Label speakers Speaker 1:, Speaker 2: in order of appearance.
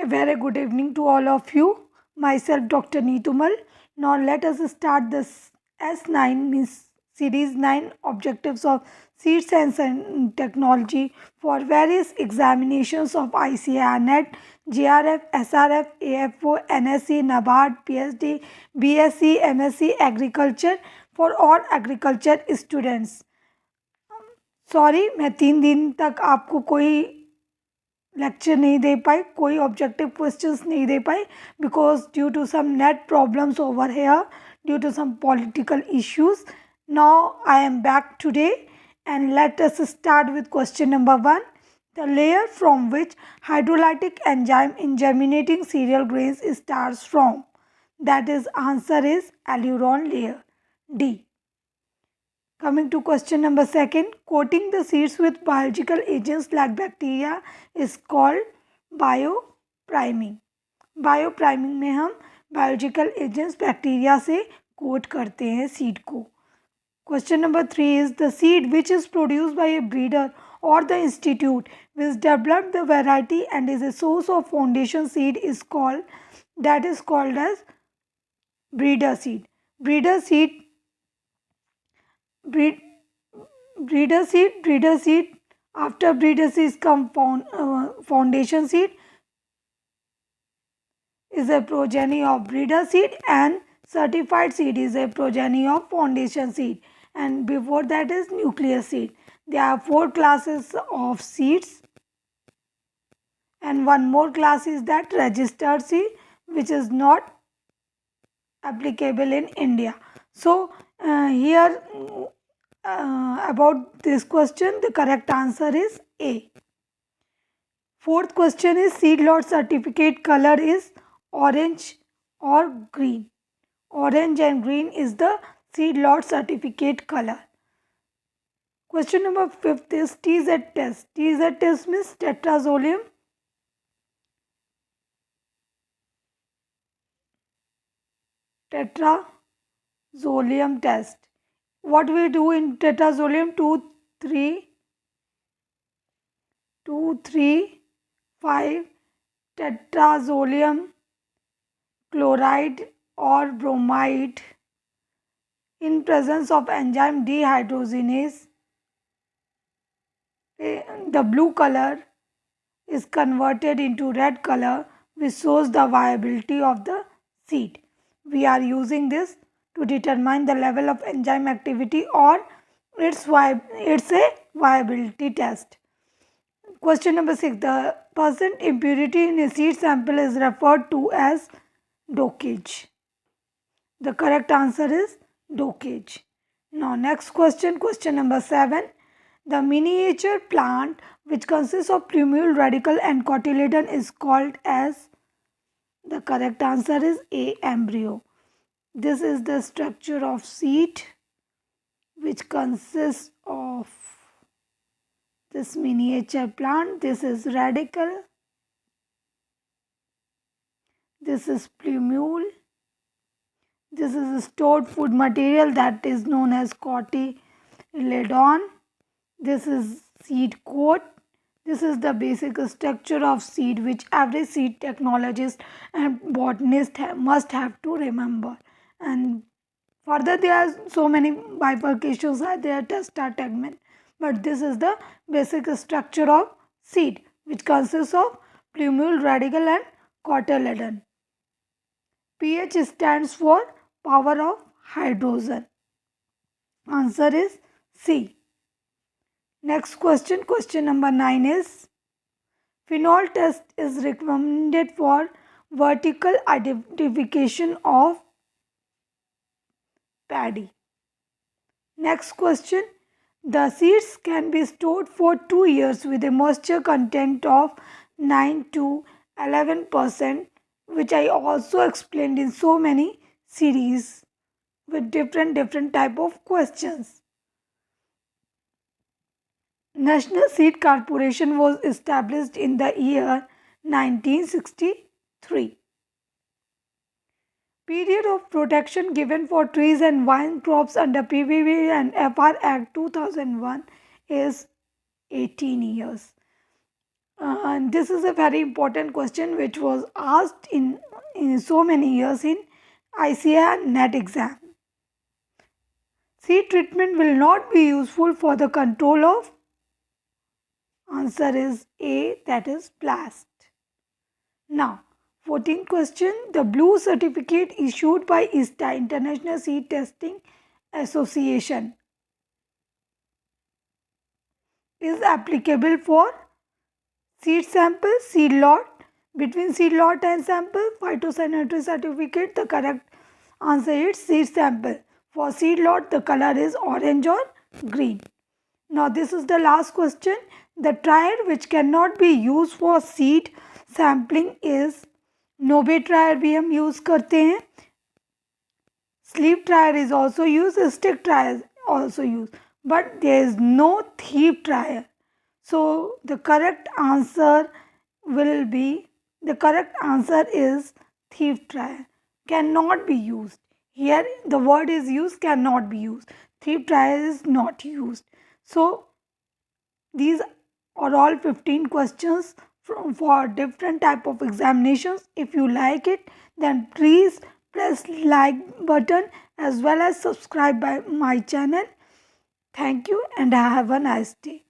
Speaker 1: A very good evening to all of you. Myself, Dr. Neetumal. Now, let us start this S9 means Series 9 Objectives of Seed Science and Technology for various examinations of ICAR NET, JRF, SRF, AFO, NSC, NABARD, PhD, BSc, MSc, Agriculture for all agriculture students. Sorry मैं 3 दिन तक आपको कोई lecture नहीं दे पाई, कोई objective questions नहीं दे पाई because due to some net problems over here, due to some political issues. Now I am back today and let us start with question number 1. The layer from which hydrolytic enzyme in germinating cereal grains starts from. That is answer is alluron layer. D. Coming to question number 2, coating the seeds with biological agents like bacteria is called biopriming. बायोप्राइमिंग में हम biological agents bacteria से coat करते हैं seed को. Question number 3 is the seed which is produced by a breeder or the institute which developed the variety and is a source of foundation seed is called as breeder seed. Breeder seed breed breeder seed. After breeder seeds come foundation seed is a progeny of breeder seed, and certified seed is a progeny of foundation seed, and before that is nucleus seed. There are 4 classes of seeds, and one more class is that registered seed, which is not applicable in India. So here about this question, the correct answer is A. Fourth question is seed lot certificate color is orange or green. Orange and green is the seed lot certificate color. Question number 5 is TZ test. TZ test means tetrazolium test. What we do in tetrazolium 2,3,5 tetrazolium chloride or bromide in presence of enzyme dehydrogenase. The blue color is converted into red color, which shows the viability of the seed. We are using this to determine the level of enzyme activity, or it's a viability test. Question number 6. The percent impurity in a seed sample is referred to as dosage. The correct answer is dosage. Now next question number 7. The miniature plant which consists of plumule, radicle and cotyledon is called as. The correct answer is A. Embryo. This is the structure of seed which consists of this miniature plant. This is radicle. This is plumule. This is a stored food material that is known as cotyledon. This is seed coat. This is the basic structure of seed which every seed technologist and botanist must have to remember. And further there are so many bifurcations are there, testategment, but this is the basic structure of seed which consists of plumule, radicle and cotyledon. pH stands for power of hydrogen. Answer is C. Next question number 9 is phenol test is recommended for vertical identification of paddy. Next question, the seeds can be stored for 2 years with a moisture content of 9 to 11%, which I also explained in so many series with different type of questions. National Seed Corporation was established in the year 1963. Period of protection given for trees and vine crops under PVV and FR Act 2001 is 18 years. And this is a very important question which was asked in so many years in ICAR NET exam. Seed treatment will not be useful for the control of. Answer is A, that is blast. Now, 14th question. The blue certificate issued by ISTA, International Seed Testing Association, is applicable for seed sample, seed lot. Between seed lot and sample, phytosanitary certificate, the correct answer is seed sample. For seed lot, the color is orange or green. Now this is the last question. The trier which cannot be used for seed sampling is, नोबे ट्रायर भी हम use करते हैं, sleeve trier is also used, stick trier is also used, but there is no thief trier. So the correct answer will be, the correct answer is thief trier. Cannot be used. Here the word is used, cannot be used. Thief trier is not used. So these are all 15 questions for different type of examinations. If you like it, then please press like button as well as subscribe by my channel. Thank you and have a nice day.